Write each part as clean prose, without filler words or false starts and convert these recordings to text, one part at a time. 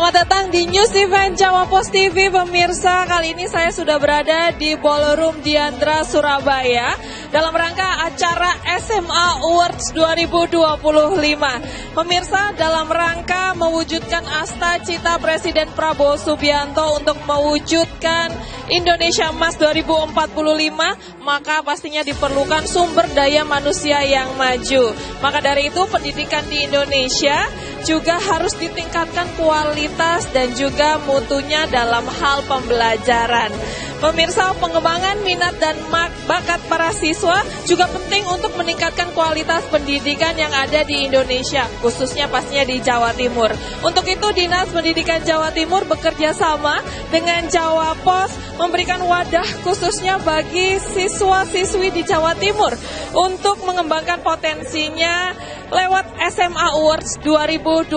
Selamat datang di News Event Jawa Post TV, pemirsa. Kali ini saya sudah berada di Ballroom Diandra, Surabaya dalam rangka acara SMA Awards 2025. Pemirsa, dalam rangka mewujudkan asta cita Presiden Prabowo Subianto untuk mewujudkan Indonesia Emas 2045, maka pastinya diperlukan sumber daya manusia yang maju. Maka dari itu pendidikan di Indonesia juga harus ditingkatkan kualitas dan juga mutunya dalam hal pembelajaran. Pemirsa, pengembangan minat dan bakat para siswa juga penting untuk meningkatkan kualitas pendidikan yang ada di Indonesia, khususnya pastinya di Jawa Timur. Untuk itu, Dinas Pendidikan Jawa Timur bekerja sama dengan Jawa Pos memberikan wadah khususnya bagi siswa-siswi di Jawa Timur untuk mengembangkan potensinya lewat SMA Awards 2025.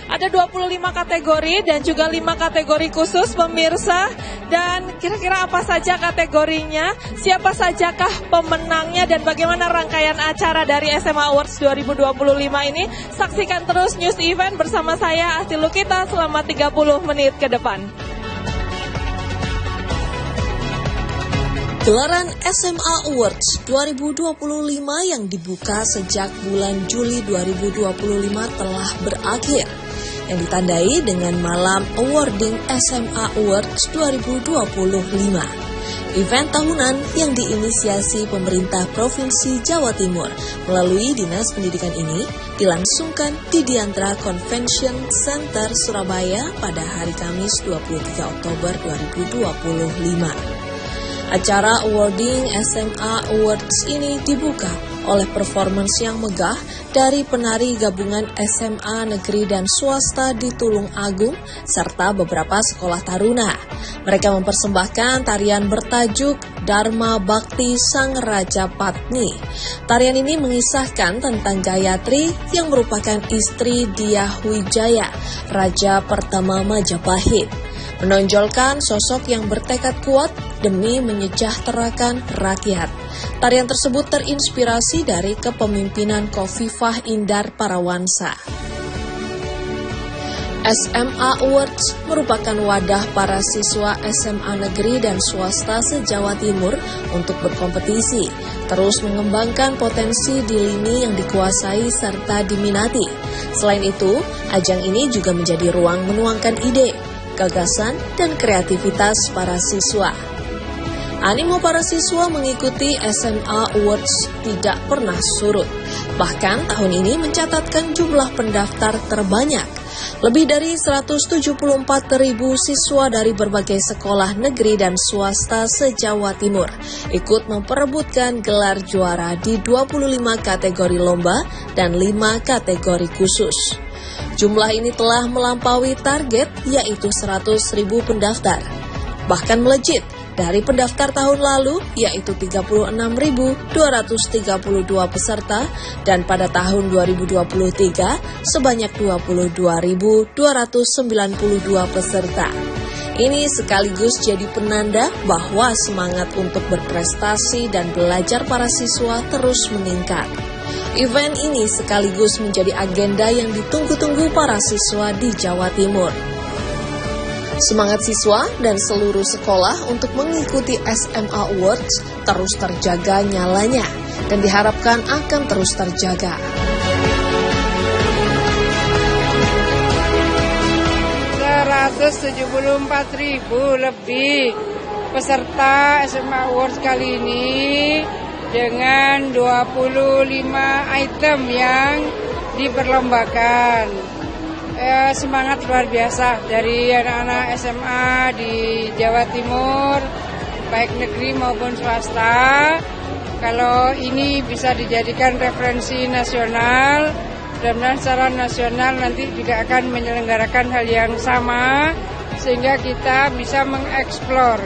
Ada 25 kategori dan juga 5 kategori khusus, pemirsa. Dan kira-kira apa saja kategorinya, siapa sajakah pemenangnya, dan bagaimana rangkaian acara dari SMA Awards 2025 ini? Saksikan terus News Event bersama saya, Asti Lukita, selama 30 menit ke depan. Gelaran SMA Awards 2025 yang dibuka sejak bulan Juli 2025 telah berakhir, yang ditandai dengan malam awarding SMA Awards 2025. Event tahunan yang diinisiasi pemerintah Provinsi Jawa Timur melalui Dinas Pendidikan ini dilangsungkan di Diandra Convention Center Surabaya pada hari Kamis 23 Oktober 2025. Acara awarding SMA Awards ini dibuka oleh performance yang megah dari penari gabungan SMA negeri dan swasta di Tulung Agung serta beberapa sekolah taruna. Mereka mempersembahkan tarian bertajuk Dharma Bakti Sang Raja Patni. Tarian ini mengisahkan tentang Gayatri yang merupakan istri Dyah Wijaya, Raja pertama Majapahit, menonjolkan sosok yang bertekad kuat demi menyejahterakan rakyat. Tarian tersebut terinspirasi dari kepemimpinan Khofifah Indar Parawansa. SMA Awards merupakan wadah para siswa SMA negeri dan swasta se-Jawa Timur untuk berkompetisi, terus mengembangkan potensi di lini yang dikuasai serta diminati. Selain itu, ajang ini juga menjadi ruang menuangkan ide, gagasan, dan kreativitas para siswa. Animo para siswa mengikuti SMA Awards tidak pernah surut. Bahkan tahun ini mencatatkan jumlah pendaftar terbanyak. Lebih dari 174.000 siswa dari berbagai sekolah negeri dan swasta se-Jawa Timur ikut memperebutkan gelar juara di 25 kategori lomba dan 5 kategori khusus. Jumlah ini telah melampaui target, yaitu 100.000 pendaftar. Bahkan melejit dari pendaftar tahun lalu, yaitu 36.232 peserta, dan pada tahun 2023 sebanyak 22.292 peserta. Ini sekaligus jadi penanda bahwa semangat untuk berprestasi dan belajar para siswa terus meningkat. Event ini sekaligus menjadi agenda yang ditunggu-tunggu para siswa di Jawa Timur. Semangat siswa dan seluruh sekolah untuk mengikuti SMA Awards terus terjaga nyalanya dan diharapkan akan terus terjaga. ribu lebih peserta SMA Awards kali ini dengan 25 item yang diperlombakan. Semangat luar biasa dari anak-anak SMA di Jawa Timur, baik negeri maupun swasta. Kalau ini bisa dijadikan referensi nasional, mudah-mudahan secara nasional nanti juga akan menyelenggarakan hal yang sama, sehingga kita bisa mengeksplor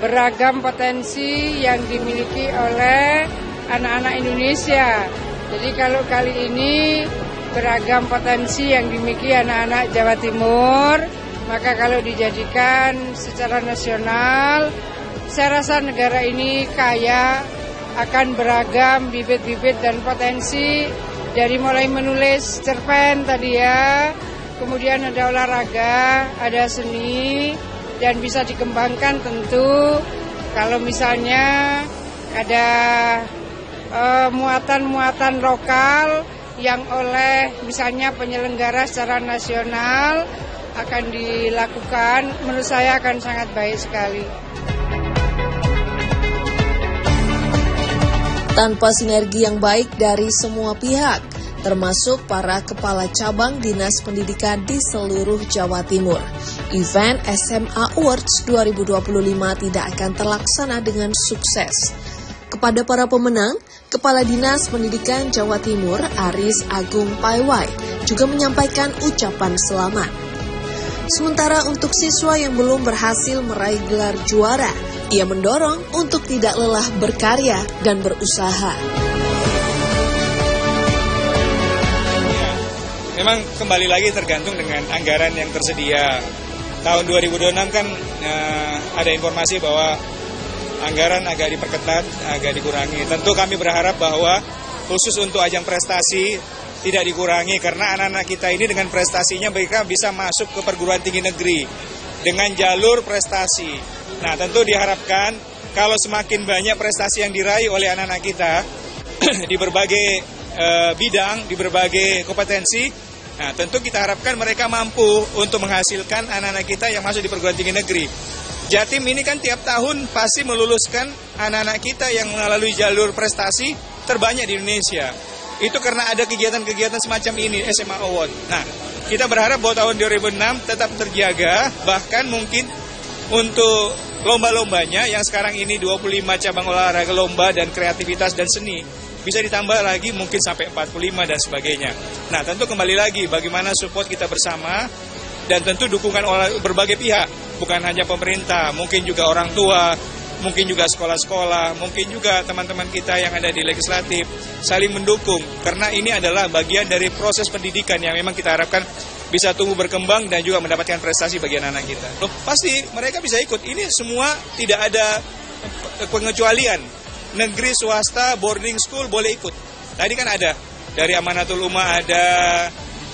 beragam potensi yang dimiliki oleh anak-anak Indonesia. Jadi kalau kali ini beragam potensi yang dimiliki anak-anak Jawa Timur, maka kalau dijadikan secara nasional, saya rasa negara ini kaya akan beragam bibit-bibit dan potensi, dari mulai menulis cerpen tadi ya, kemudian ada olahraga, ada seni, dan bisa dikembangkan tentu kalau misalnya ada muatan-muatan lokal yang oleh misalnya penyelenggara secara nasional akan dilakukan, menurut saya akan sangat baik sekali. Tanpa sinergi yang baik dari semua pihak, termasuk para kepala cabang Dinas Pendidikan di seluruh Jawa Timur, event SMA Awards 2025 tidak akan terlaksana dengan sukses. Kepada para pemenang, Kepala Dinas Pendidikan Jawa Timur Aris Agung Paiwai juga menyampaikan ucapan selamat. Sementara untuk siswa yang belum berhasil meraih gelar juara, ia mendorong untuk tidak lelah berkarya dan berusaha. Memang kembali lagi tergantung dengan anggaran yang tersedia. Tahun 2026 kan ada informasi bahwa anggaran agak diperketat, agak dikurangi. Tentu kami berharap bahwa khusus untuk ajang prestasi tidak dikurangi, karena anak-anak kita ini dengan prestasinya mereka bisa masuk ke perguruan tinggi negeri dengan jalur prestasi. Nah, tentu diharapkan kalau semakin banyak prestasi yang diraih oleh anak-anak kita di berbagai bidang, di berbagai kompetensi, nah, tentu kita harapkan mereka mampu untuk menghasilkan anak-anak kita yang masuk di perguruan tinggi negeri. Jatim ini kan tiap tahun pasti meluluskan anak-anak kita yang melalui jalur prestasi terbanyak di Indonesia. Itu karena ada kegiatan-kegiatan semacam ini, SMA Award. Nah, kita berharap bahwa tahun 2006 tetap terjaga, bahkan mungkin untuk lomba-lombanya yang sekarang ini 25 cabang olahraga lomba dan kreativitas dan seni, bisa ditambah lagi mungkin sampai 45 dan sebagainya. Nah, tentu kembali lagi bagaimana support kita bersama dan tentu dukungan oleh berbagai pihak, bukan hanya pemerintah, mungkin juga orang tua, mungkin juga sekolah-sekolah, mungkin juga teman-teman kita yang ada di legislatif, saling mendukung, karena ini adalah bagian dari proses pendidikan yang memang kita harapkan bisa tumbuh berkembang dan juga mendapatkan prestasi bagi anak-anak kita. Pasti mereka bisa ikut, ini semua tidak ada pengecualian. Negeri, swasta, boarding school boleh ikut. Tadi kan ada, dari Amanatul Ummah ada,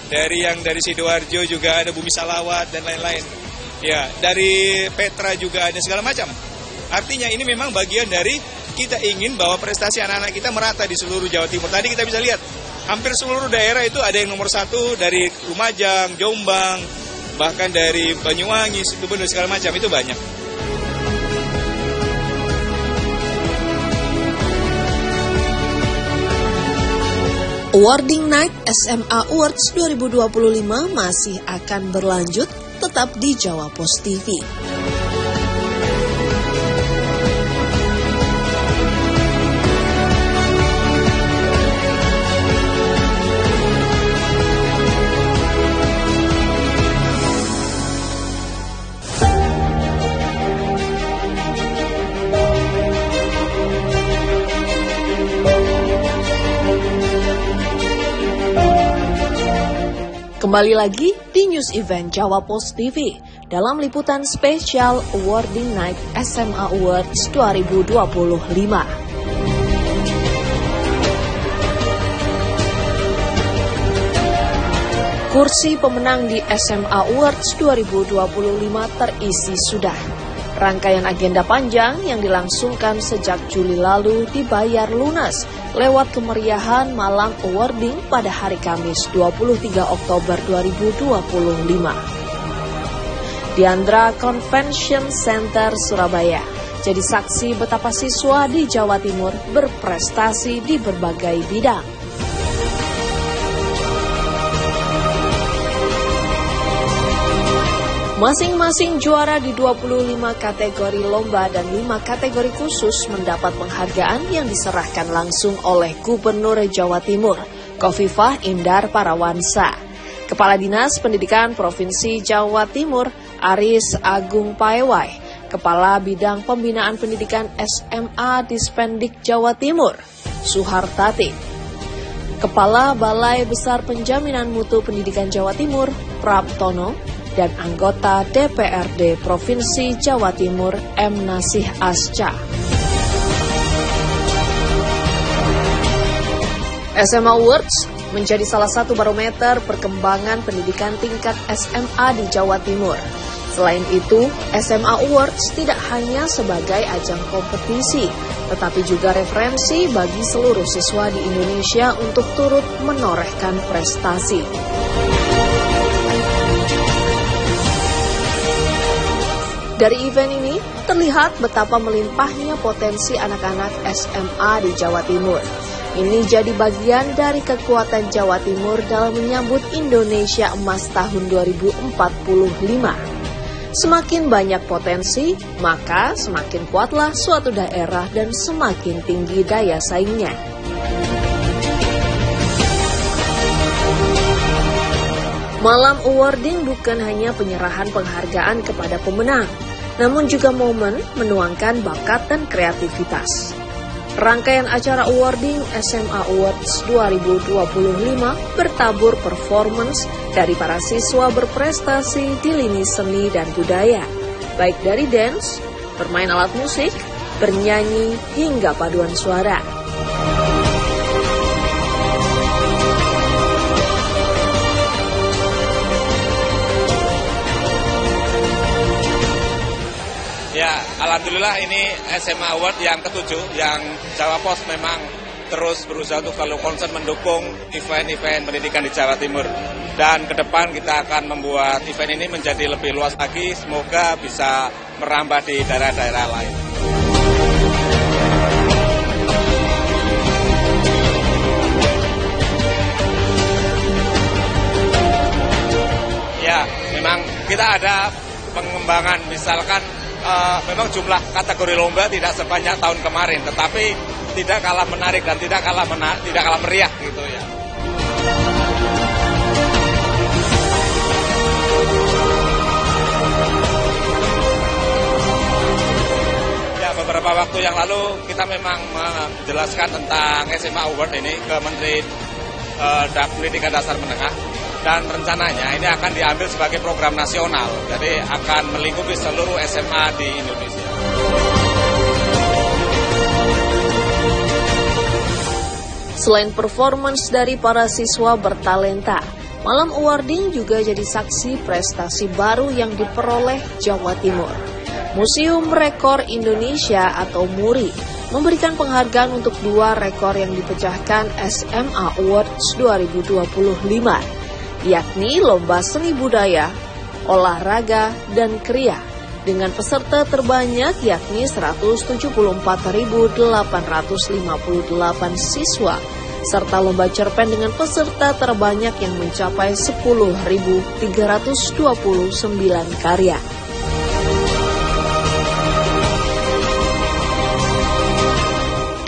dari Sidoarjo juga ada, Bumi Salawat dan lain-lain. Ya, dari Petra juga ada, segala macam. Artinya ini memang bagian dari kita ingin bahwa prestasi anak-anak kita merata di seluruh Jawa Timur. Tadi kita bisa lihat, hampir seluruh daerah itu ada yang nomor 1 dari Lumajang, Jombang, bahkan dari Banyuwangi, Situbondo, segala macam, itu banyak. Awarding Night SMA Awards 2025 masih akan berlanjut tetap di Jawa Pos TV. Kembali lagi di News Event Jawa Pos TV dalam liputan spesial Awarding Night SMA Awards 2025. Kursi pemenang di SMA Awards 2025 terisi sudah. Rangkaian agenda panjang yang dilangsungkan sejak Juli lalu dibayar lunas lewat kemeriahan malam awarding pada hari Kamis 23 Oktober 2025. Diandra Convention Center Surabaya jadi saksi betapa siswa di Jawa Timur berprestasi di berbagai bidang. Masing-masing juara di 25 kategori lomba dan 5 kategori khusus mendapat penghargaan yang diserahkan langsung oleh Gubernur Jawa Timur, Khofifah Indar Parawansa. Kepala Dinas Pendidikan Provinsi Jawa Timur, Aris Agung Paiwai, Kepala Bidang Pembinaan Pendidikan SMA Dispendik Jawa Timur, Suhartati, Kepala Balai Besar Penjaminan Mutu Pendidikan Jawa Timur, Praptono, dan anggota DPRD Provinsi Jawa Timur M. Nasih Asca. SMA Awards menjadi salah satu barometer perkembangan pendidikan tingkat SMA di Jawa Timur. Selain itu, SMA Awards tidak hanya sebagai ajang kompetisi, tetapi juga referensi bagi seluruh siswa di Indonesia untuk turut menorehkan prestasi. Dari event ini, terlihat betapa melimpahnya potensi anak-anak SMA di Jawa Timur. Ini jadi bagian dari kekuatan Jawa Timur dalam menyambut Indonesia Emas tahun 2045. Semakin banyak potensi, maka semakin kuatlah suatu daerah dan semakin tinggi daya saingnya. Malam awarding bukan hanya penyerahan penghargaan kepada pemenang, namun juga momen menuangkan bakat dan kreativitas. Rangkaian acara awarding SMA Awards 2025 bertabur performance dari para siswa berprestasi di lini seni dan budaya, baik dari dance, bermain alat musik, bernyanyi, hingga paduan suara. Ya, alhamdulillah ini SMA Award yang ke-7 yang Jawa Pos memang terus berusaha untuk selalu konsen mendukung event-event pendidikan di Jawa Timur. Dan ke depan kita akan membuat event ini menjadi lebih luas lagi, semoga bisa merambah di daerah-daerah lain. Ya, memang kita ada pengembangan, misalkan memang jumlah kategori lomba tidak sebanyak tahun kemarin, tetapi tidak kalah menarik dan tidak kalah meriah gitu ya. Ya, beberapa waktu yang lalu kita memang menjelaskan tentang SMA Award ini ke Menteri Pendidikan Dasar Menengah. Dan rencananya ini akan diambil sebagai program nasional, jadi akan melingkupi seluruh SMA di Indonesia. Selain performance dari para siswa bertalenta, malam awarding juga jadi saksi prestasi baru yang diperoleh Jawa Timur. Museum Rekor Indonesia atau MURI memberikan penghargaan untuk 2 rekor yang dipecahkan SMA Awards 2025. Yakni lomba seni budaya, olahraga, dan kriya dengan peserta terbanyak yakni 174.858 siswa serta lomba cerpen dengan peserta terbanyak yang mencapai 10.329 karya.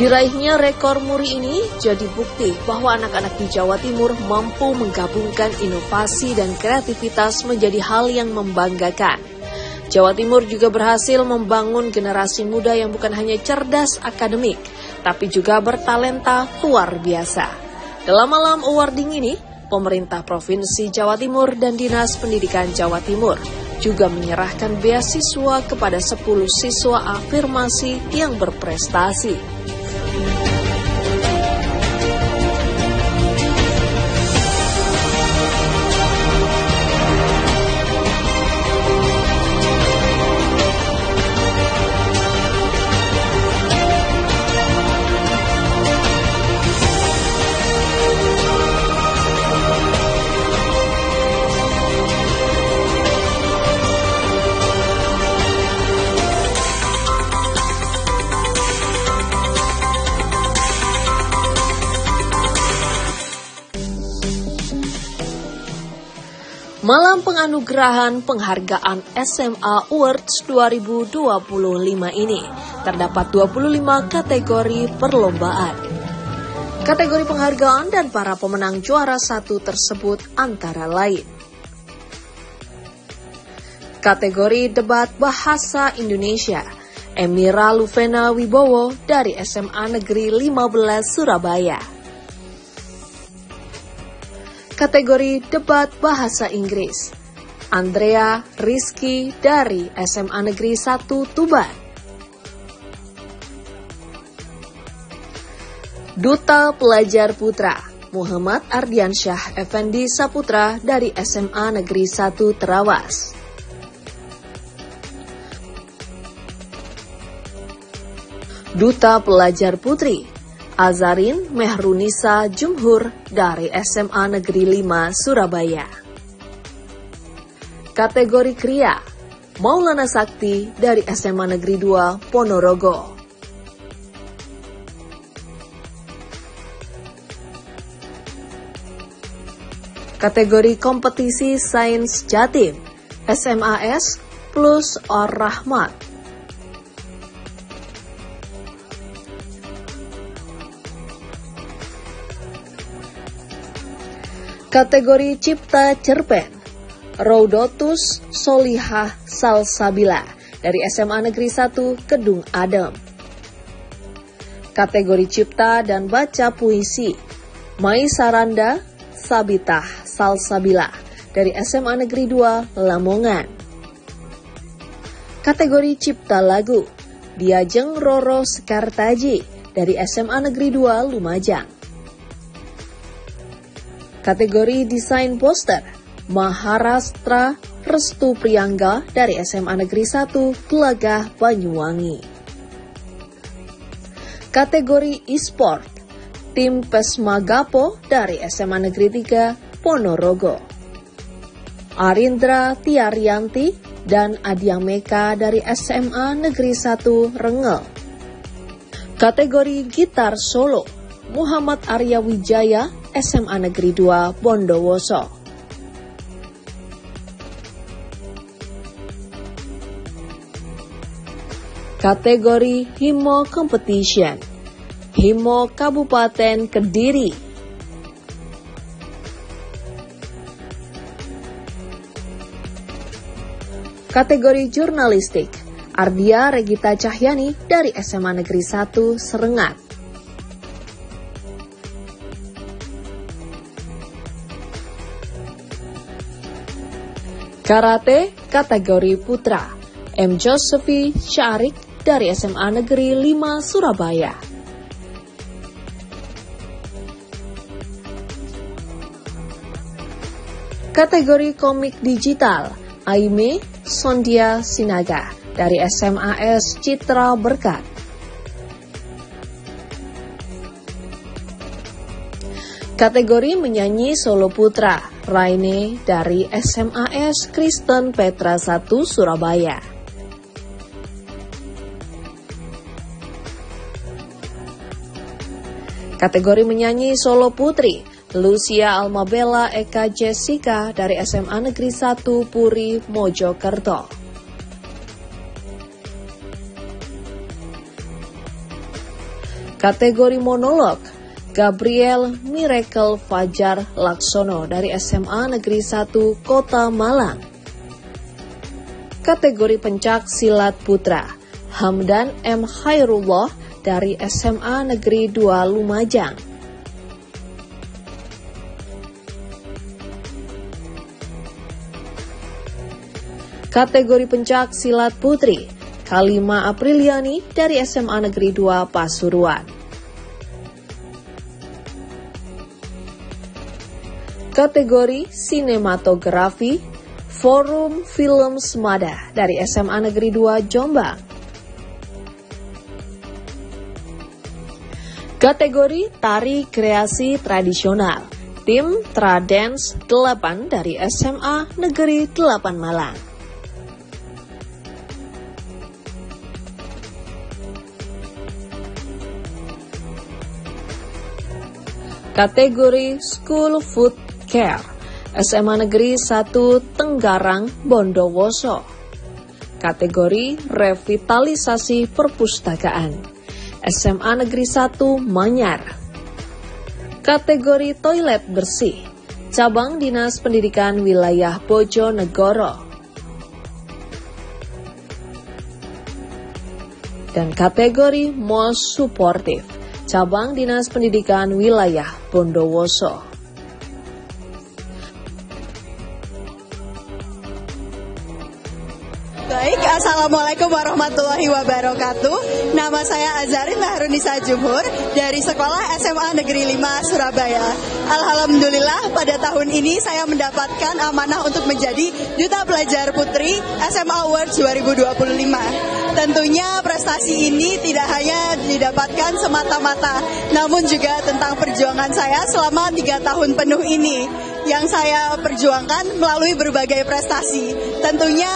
Diraihnya rekor MURI ini jadi bukti bahwa anak-anak di Jawa Timur mampu menggabungkan inovasi dan kreativitas menjadi hal yang membanggakan. Jawa Timur juga berhasil membangun generasi muda yang bukan hanya cerdas akademik, tapi juga bertalenta luar biasa. Dalam malam awarding ini, pemerintah Provinsi Jawa Timur dan Dinas Pendidikan Jawa Timur juga menyerahkan beasiswa kepada 10 siswa afirmasi yang berprestasi. Malam penganugerahan penghargaan SMA Awards 2025 ini terdapat 25 kategori perlombaan. Kategori penghargaan dan para pemenang juara 1 tersebut antara lain: kategori debat bahasa Indonesia, Emira Luvena Wibowo dari SMA Negeri 15 Surabaya. Kategori debat bahasa Inggris, Andrea Rizky dari SMA Negeri 1 Tuban. Duta Pelajar Putra, Muhammad Ardiansyah Effendi Saputra dari SMA Negeri 1 Terawas. Duta Pelajar Putri Azarin Mehrunisa Jumhur dari SMA Negeri 5 Surabaya. Kategori Kria Maulana Sakti dari SMA Negeri 2 Ponorogo. Kategori Kompetisi Sains Jatim SMAS plus Ar-Rahmat. Kategori Cipta Cerpen Raudotus Solihah Salsabila dari SMA Negeri 1 Kedung Adem. Kategori Cipta dan Baca Puisi Mai Saranda Sabitah Salsabila dari SMA Negeri 2 Lamongan. Kategori Cipta Lagu Diajeng Roro Sekartaji dari SMA Negeri 2 Lumajang. Kategori Desain Poster Maharastra Restu Priangga dari SMA Negeri 1 Gelagah Banyuwangi. Kategori E-Sport Tim Pesmagapo dari SMA Negeri 3 Ponorogo. Arindra Tiaryanti dan Adiameka dari SMA Negeri 1 Rengel. Kategori Gitar Solo Muhammad Arya Wijaya SMA Negeri 2 Bondowoso. Kategori Himo Competition Himo Kabupaten Kediri. Kategori Jurnalistik Ardia Regita Cahyani dari SMA Negeri 1 Serengat. Karate kategori Putra M. Josephi Syarik dari SMA Negeri 5 Surabaya. Kategori Komik Digital Aime Sondia Sinaga dari SMAS Citra Berkat. Kategori Menyanyi Solo Putra Raine dari SMAS Kristen Petra 1 Surabaya. Kategori Menyanyi Solo Putri Lucia Almabella Eka Jessica dari SMA Negeri 1 Puri Mojokerto. Kategori Monolog Gabriel Miracle Fajar Laksono dari SMA Negeri 1 Kota Malang. Kategori Pencak Silat Putra Hamdan M. Khairullah dari SMA Negeri 2 Lumajang. Kategori Pencak Silat Putri Kalima Apriliani dari SMA Negeri 2 Pasuruan. Kategori Sinematografi Forum Film Semada dari SMA Negeri 2 Jombang. Kategori Tari Kreasi Tradisional Tim Tradance 8 dari SMA Negeri 8 Malang. Kategori School Food Care SMA Negeri 1 Tenggarang Bondowoso. Kategori Revitalisasi Perpustakaan SMA Negeri 1 Manyar. Kategori Toilet Bersih Cabang Dinas Pendidikan Wilayah Bojonegoro. Dan kategori Most Supportive Cabang Dinas Pendidikan Wilayah Bondowoso. Baik, Assalamualaikum warahmatullahi wabarakatuh. Nama saya Azarin Mehrunisa Jumhur dari Sekolah SMA Negeri 5 Surabaya. Alhamdulillah pada tahun ini saya mendapatkan amanah untuk menjadi Duta Pelajar Putri SMA Awards 2025. Tentunya prestasi ini tidak hanya didapatkan semata-mata, namun juga tentang perjuangan saya selama 3 tahun penuh ini yang saya perjuangkan melalui berbagai prestasi. Tentunya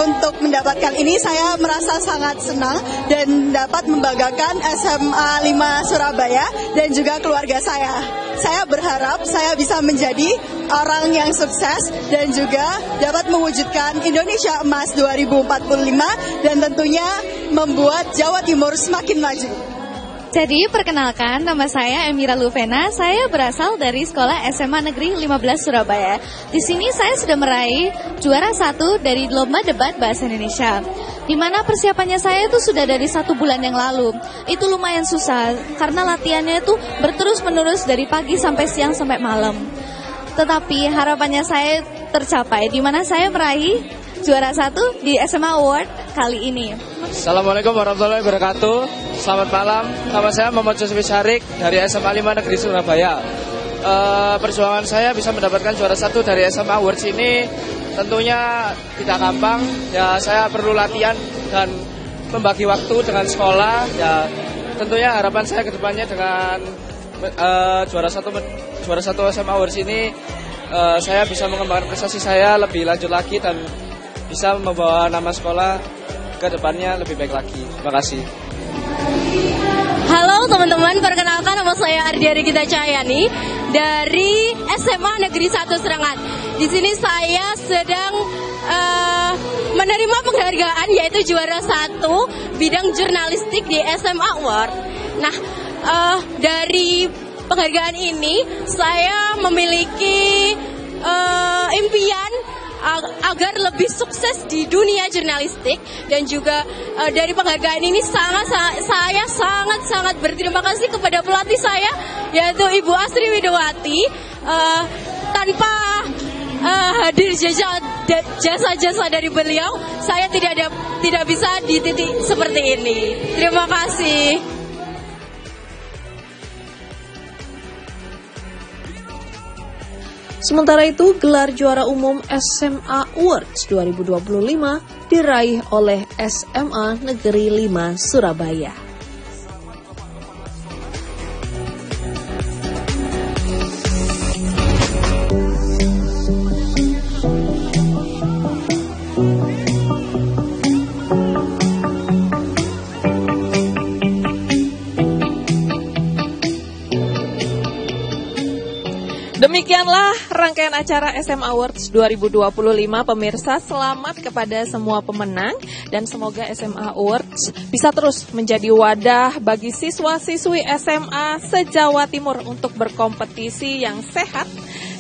untuk mendapatkan ini saya merasa sangat senang dan dapat membanggakan SMA 5 Surabaya dan juga keluarga saya. Saya berharap saya bisa menjadi orang yang sukses dan juga dapat mewujudkan Indonesia Emas 2045 dan tentunya membuat Jawa Timur semakin maju. Jadi perkenalkan, nama saya Emira Luvena, saya berasal dari Sekolah SMA Negeri 15 Surabaya. Di sini saya sudah meraih juara 1 dari Lomba Debat Bahasa Indonesia. Di mana persiapannya saya itu sudah dari 1 bulan yang lalu. Itu lumayan susah karena latihannya itu berterus-menerus dari pagi sampai siang sampai malam. Tetapi harapannya saya tercapai, di mana saya meraih juara 1 di SMA Award kali ini. Assalamualaikum warahmatullahi wabarakatuh. Selamat malam, nama saya Muhammad Joseph Syarik dari SMA 5 Negeri Surabaya. Perjuangan saya bisa mendapatkan juara 1 dari SMA Awards ini tentunya tidak gampang. Ya, saya perlu latihan dan membagi waktu dengan sekolah. Ya, tentunya harapan saya ke depannya dengan juara 1 SMA Awards ini saya bisa mengembangkan prestasi saya lebih lanjut lagi dan bisa membawa nama sekolah ke depannya lebih baik lagi. Terima kasih. Halo teman-teman, perkenalkan nama saya Ardia Regita Cahyani dari SMA Negeri 1 Serengat. Di sini saya sedang menerima penghargaan yaitu juara 1 bidang jurnalistik di SMA Award. Nah, dari penghargaan ini saya memiliki impian agar lebih sukses di dunia jurnalistik dan juga dari penghargaan ini saya sangat berterima kasih kepada pelatih saya yaitu Ibu Asri Widowati. Tanpa hadir jasa-jasa dari beliau saya tidak bisa di titik seperti ini. Terima kasih. Sementara itu, gelar juara umum SMA Awards 2025 diraih oleh SMA Negeri 5 Surabaya. Demikianlah rangkaian acara SMA Awards 2025. Pemirsa, selamat kepada semua pemenang dan semoga SMA Awards bisa terus menjadi wadah bagi siswa-siswi SMA se-Jawa Timur untuk berkompetisi yang sehat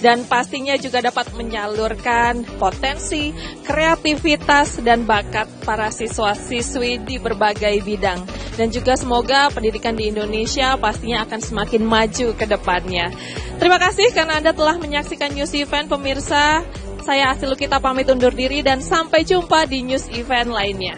dan pastinya juga dapat menyalurkan potensi, kreativitas dan bakat para siswa-siswi di berbagai bidang. Dan juga semoga pendidikan di Indonesia pastinya akan semakin maju ke depannya. Terima kasih karena Anda telah menyaksikan News Event, pemirsa. Saya Asli Lukita pamit undur diri dan sampai jumpa di News Event lainnya.